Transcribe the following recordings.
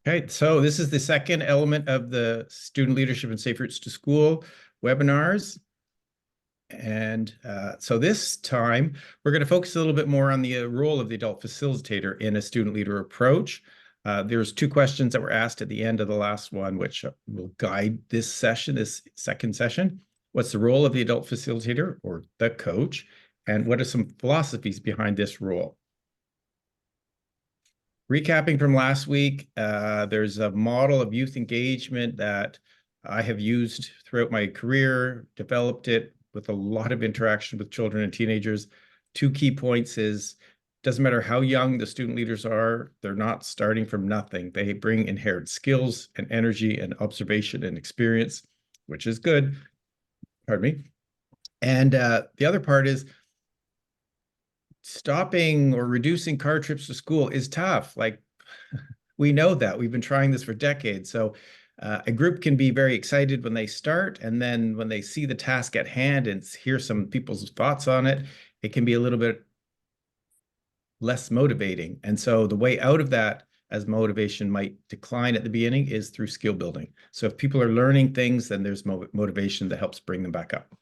Okay, so this is the second element of the Student Leadership and Safe Routes to School webinars. And so this time, we're going to focus a little bit more on the role of the adult facilitator in a student leader approach. There's two questions that were asked at the end of the last one, which will guide this session, this second session. What's the role of the adult facilitator or the coach? And what are some philosophies behind this role? Recapping from last week, there's a model of youth engagement that I have used throughout my career, developed it with a lot of interaction with children and teenagers. Two key points is, doesn't matter how young the student leaders are, they're not starting from nothing. They bring inherent skills and energy and observation and experience, which is good. Pardon me. And the other part is, stopping or reducing car trips to school is tough. Like, we know that. We've been trying this for decades. So a group can be very excited when they start, and then when they see the task at hand and hear some people's thoughts on it, it can be a little bit less motivating. And so the way out of that, as motivation might decline at the beginning, is through skill building. So if people are learning things, then there's motivation that helps bring them back up.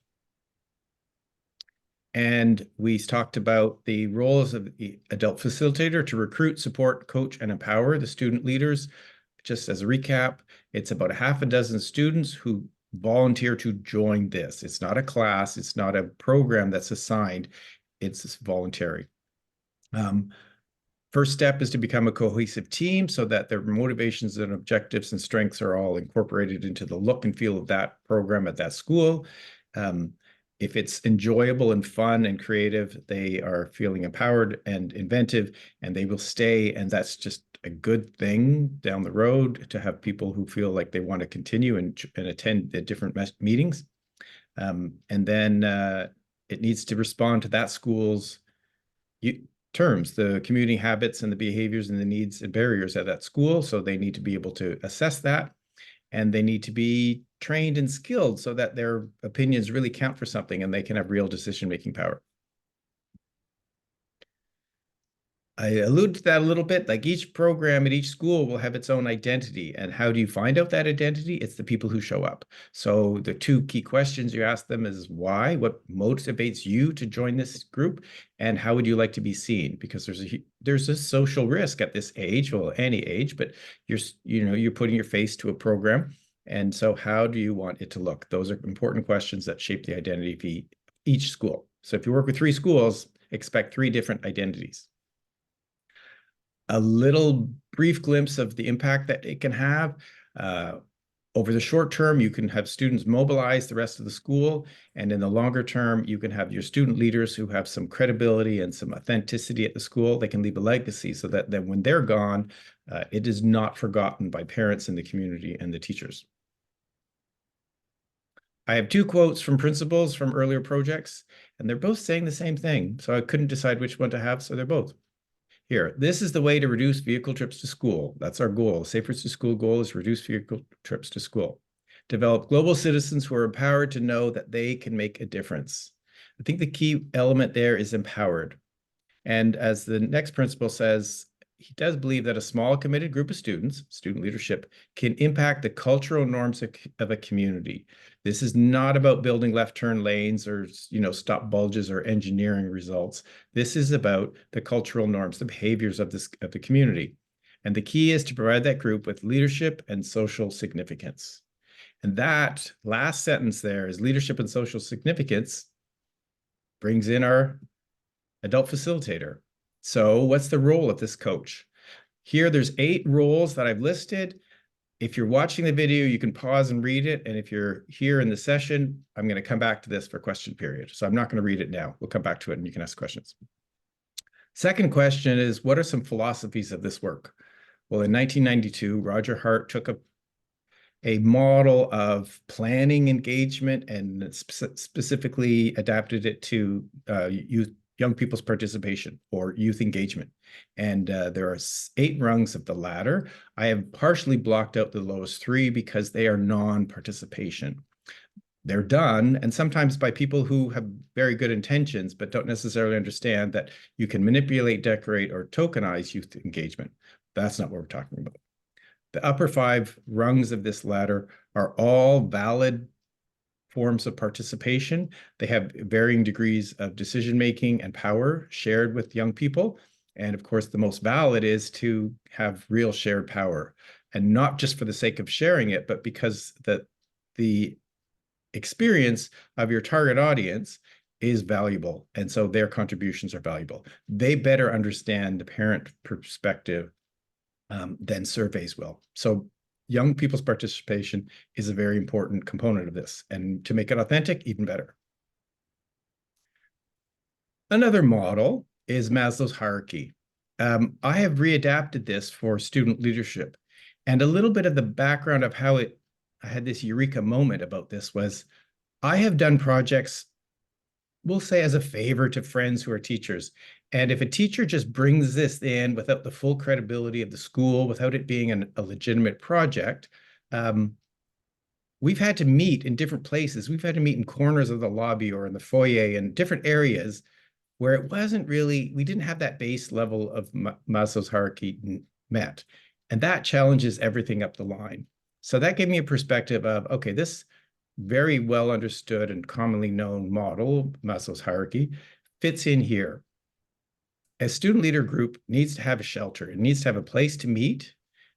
And we talked about the roles of the adult facilitator to recruit, support, coach, and empower the student leaders. Just as a recap, it's about a half a dozen students who volunteer to join this. It's not a class, it's not a program that's assigned, it's voluntary. First step is to become a cohesive team so that their motivations and objectives and strengths are all incorporated into the look and feel of that program at that school. If it's enjoyable and fun and creative, they are feeling empowered and inventive, and they will stay. And that's just a good thing down the road, to have people who feel like they want to continue and attend the different meetings. And then it needs to respond to that school's terms, the community habits and the behaviors and the needs and barriers at that school. So they need to be able to assess that. And they need to be trained and skilled so that their opinions really count for something and they can have real decision-making power. I alluded to that a little bit. Like, each program at each school will have its own identity. And how do you find out that identity? It's the people who show up. So the two key questions you ask them is why, what motivates you to join this group, and how would you like to be seen? Because there's a social risk at this age, well, any age, but you're putting your face to a program. And so how do you want it to look? Those are important questions that shape the identity of each school. So if you work with 3 schools, expect 3 different identities. A little brief glimpse of the impact that it can have. Over the short term, you can have students mobilize the rest of the school. And in the longer term, you can have your student leaders who have some credibility and some authenticity at the school. They can leave a legacy so that then when they're gone, it is not forgotten by parents in the community and the teachers. I have 2 quotes from principals from earlier projects, and they're both saying the same thing. So I couldn't decide which one to have, so they're both. Here, this is the way to reduce vehicle trips to school. That's our goal. Safe Routes to School goal is reduce vehicle trips to school. Develop global citizens who are empowered to know that they can make a difference. I think the key element there is empowered. And as the next principle says, he does believe that a small committed group of students, student leadership, can impact the cultural norms of a community. This is not about building left turn lanes or stop bulges or engineering results. This is about the cultural norms, the behaviors of the community. And the key is to provide that group with leadership and social significance. And that last sentence there is leadership and social significance brings in our adult facilitator. So what's the role of this coach? Here, there's 8 roles that I've listed. If you're watching the video, you can pause and read it. And if you're here in the session, I'm going to come back to this for question period. So I'm not going to read it now. We'll come back to it and you can ask questions. Second question is, what are some philosophies of this work? Well, in 1992, Roger Hart took a model of planning engagement and specifically adapted it to young people's participation or youth engagement. And there are 8 rungs of the ladder. I have partially blocked out the lowest 3 because they are non-participation. They're done, and sometimes by people who have very good intentions, but don't necessarily understand that you can manipulate, decorate, or tokenize youth engagement. That's not what we're talking about. The upper 5 rungs of this ladder are all valid forms of participation. They have varying degrees of decision-making and power shared with young people. And of course, the most valid is to have real shared power, and not just for the sake of sharing it, but because the experience of your target audience is valuable. And so their contributions are valuable. They better understand the parent perspective than surveys will. So young people's participation is a very important component of this. And to make it authentic, even better. Another model is Maslow's hierarchy. I have readapted this for student leadership. And a little bit of the background of how I had this eureka moment about this was, I have done projects, we'll say as a favor to friends who are teachers. And if a teacher just brings this in without the full credibility of the school, without it being a legitimate project, we've had to meet in different places. We've had to meet in corners of the lobby or in the foyer and different areas where it wasn't really, we didn't have that base level of Maslow's hierarchy met. And that challenges everything up the line. So that gave me a perspective of, okay, this very well understood and commonly known model, Maslow's hierarchy, fits in here. A student leader group needs to have a shelter. It needs to have a place to meet.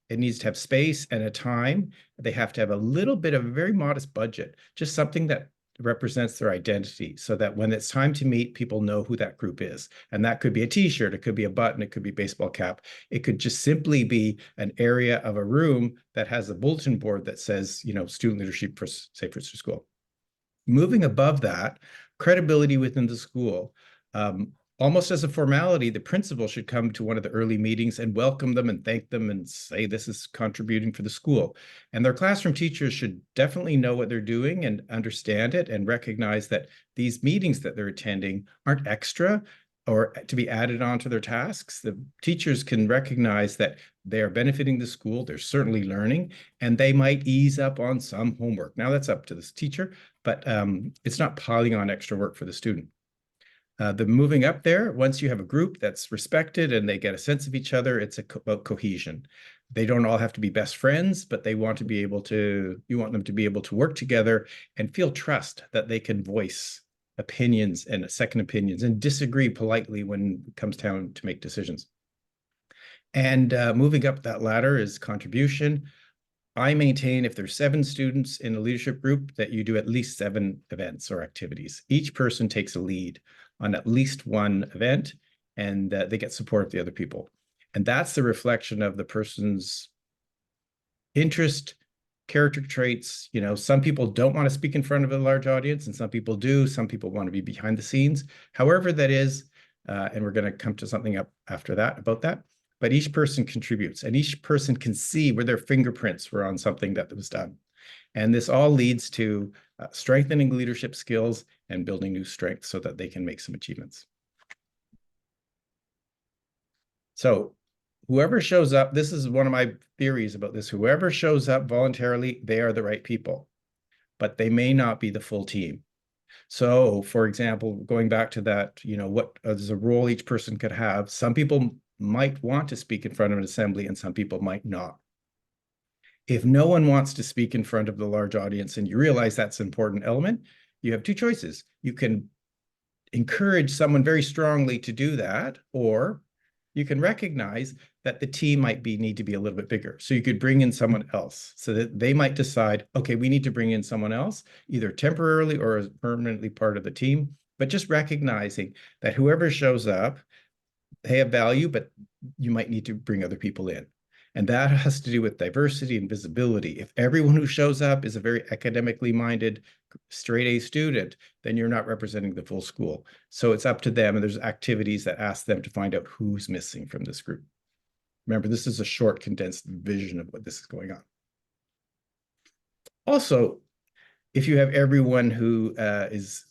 It needs to have space and a time. They have to have a little bit of a very modest budget, just something that represents their identity, so that when it's time to meet, people know who that group is. And that could be a t-shirt, it could be a button, it could be a baseball cap. It could just simply be an area of a room that has a bulletin board that says, you know, student leadership for Safe Routes to School. Moving above that, credibility within the school. Almost as a formality, the principal should come to one of the early meetings and welcome them and thank them and say this is contributing for the school. And their classroom teachers should definitely know what they're doing and understand it and recognize that these meetings that they're attending aren't extra or to be added on to their tasks. The teachers can recognize that they are benefiting the school, they're certainly learning, and they might ease up on some homework. Now that's up to this teacher, but it's not piling on extra work for the student. The moving up there, once you have a group that's respected and they get a sense of each other, it's about cohesion. They don't all have to be best friends, but they want to be able to, you want them to be able to work together and feel trust that they can voice opinions and second opinions and disagree politely when it comes time to make decisions. And moving up that ladder is contribution. I maintain if there's 7 students in a leadership group that you do at least 7 events or activities. Each person takes a lead on at least one event, and they get support of the other people. And that's the reflection of the person's interest, character traits. You know, some people don't want to speak in front of a large audience, and some people do. Some people want to be behind the scenes. However that is, and we're going to come to something up after that about that. But each person contributes, and each person can see where their fingerprints were on something that was done. And this all leads to strengthening leadership skills and building new strengths so that they can make some achievements. So whoever shows up, this is one of my theories about this, whoever shows up voluntarily, they are the right people, but they may not be the full team. So for example, going back to that, you know, what is a role each person could have, some people might want to speak in front of an assembly and some people might not. If no one wants to speak in front of the large audience and you realize that's an important element, you have 2 choices. You can encourage someone very strongly to do that, or you can recognize that the team might need to be a little bit bigger. So you could bring in someone else so that they might decide, okay, we need to bring in someone else, either temporarily or as permanently part of the team, but just recognizing that whoever shows up, they have value, but you might need to bring other people in. And that has to do with diversity and visibility. If everyone who shows up is a very academically minded, straight A student, then you're not representing the full school. So it's up to them, and there's activities that ask them to find out who's missing from this group. Remember, this is a short, condensed vision of what this is going on. Also, if you have everyone who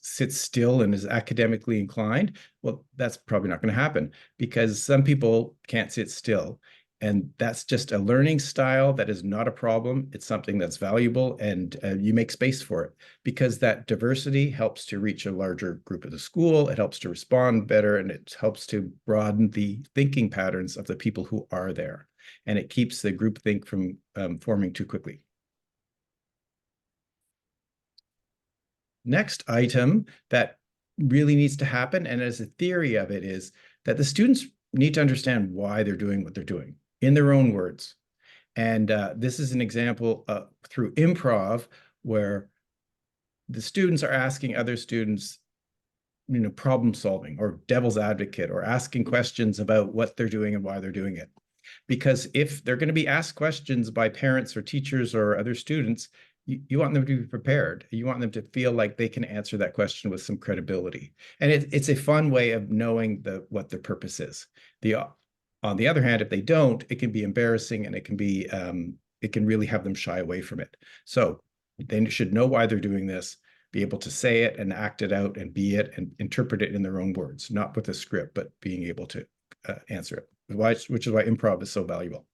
sits still and is academically inclined, well, that's probably not going to happen because some people can't sit still. And that's just a learning style that is not a problem. It's something that's valuable, and you make space for it because that diversity helps to reach a larger group of the school. It helps to respond better, and it helps to broaden the thinking patterns of the people who are there. and it keeps the groupthink from forming too quickly. Next item that really needs to happen, and as a theory of it, is that the students need to understand why they're doing what they're doing in their own words. And this is an example through improv where the students are asking other students, problem solving or devil's advocate, or asking questions about what they're doing and why they're doing it. Because if they're going to be asked questions by parents or teachers or other students, you want them to be prepared. You want them to feel like they can answer that question with some credibility. And it's a fun way of knowing what their purpose is. On the other hand, if they don't, it can be embarrassing, and it can really have them shy away from it. So they should know why they're doing this, be able to say it and act it out and be it and interpret it in their own words, not with a script, but being able to answer it, which is why improv is so valuable.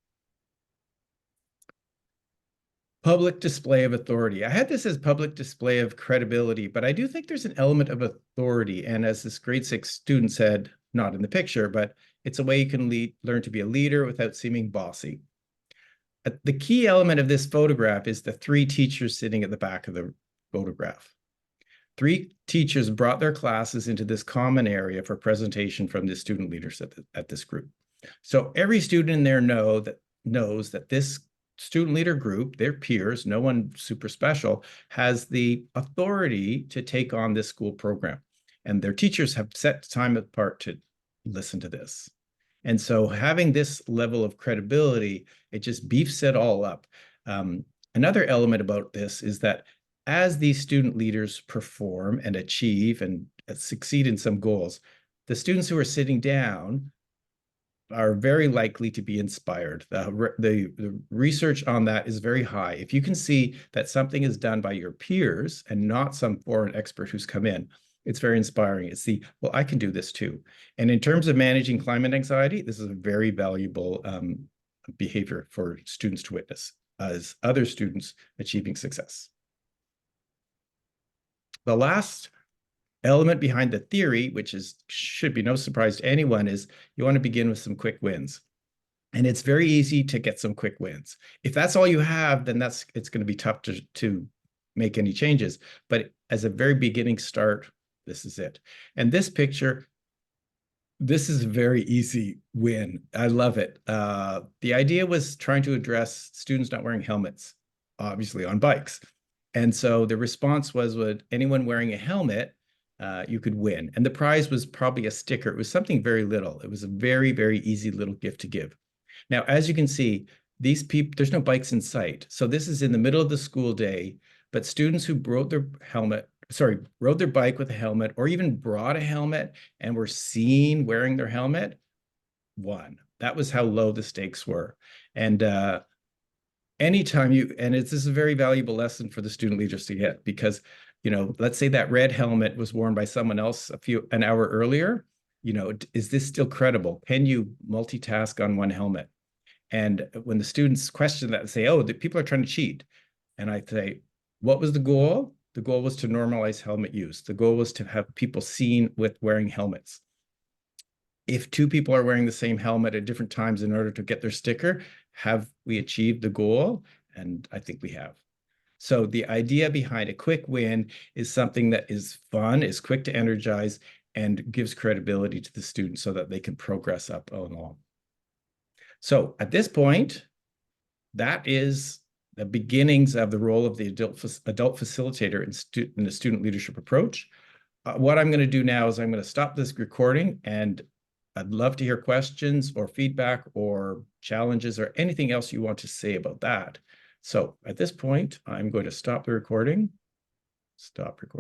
Public display of authority. I had this as public display of credibility, but I do think there's an element of authority. And as this grade 6 student said, not in the picture, but it's a way you can learn to be a leader without seeming bossy. The key element of this photograph is the 3 teachers sitting at the back of the photograph. 3 teachers brought their classes into this common area for presentation from the student leaders at this group. So every student in there knows that this student leader group, their peers, no one super special, has the authority to take on this school program. And their teachers have set time apart to listen to this. And so having this level of credibility, it just beefs it all up. Another element about this is that as these student leaders perform and achieve and succeed in some goals, the students who are sitting down are very likely to be inspired. The research on that is very high. If you can see that something is done by your peers and not some foreign expert who's come in, it's very inspiring. It's well, I can do this too. And in terms of managing climate anxiety, this is a very valuable behavior for students to witness as other students achieving success. The last element behind the theory, which should be no surprise to anyone, is you want to begin with some quick wins. And it's very easy to get some quick wins. If that's all you have, then it's going to be tough to make any changes. But as a very beginning start, this is it. And this picture, this is a very easy win. I love it. The idea was trying to address students not wearing helmets, obviously on bikes. And so the response was, would anyone wearing a helmet, you could win. And the prize was probably a sticker. It was something very little. It was a very, very easy little gift to give. Now, as you can see, these people, there's no bikes in sight. So this is in the middle of the school day, but students who rode their bike with a helmet, or even brought a helmet and were seen wearing their helmet, won. That was how low the stakes were. And anytime this is a very valuable lesson for the student leaders to get, because let's say that red helmet was worn by someone else an hour earlier. Is this still credible? Can you multitask on one helmet? And when the students question that and say, oh, the people are trying to cheat. And I say, what was the goal? The goal was to normalize helmet use. The goal was to have people seen with wearing helmets. If 2 people are wearing the same helmet at different times in order to get their sticker, have we achieved the goal? And I think we have. So the idea behind a quick win is something that is fun, is quick to energize, and gives credibility to the students so that they can progress up along. So at this point, that is the beginnings of the role of the adult facilitator in the student leadership approach. What I'm going to do now is I'm going to stop this recording, and I'd love to hear questions or feedback or challenges or anything else you want to say about that. So at this point, I'm going to stop the recording. Stop recording.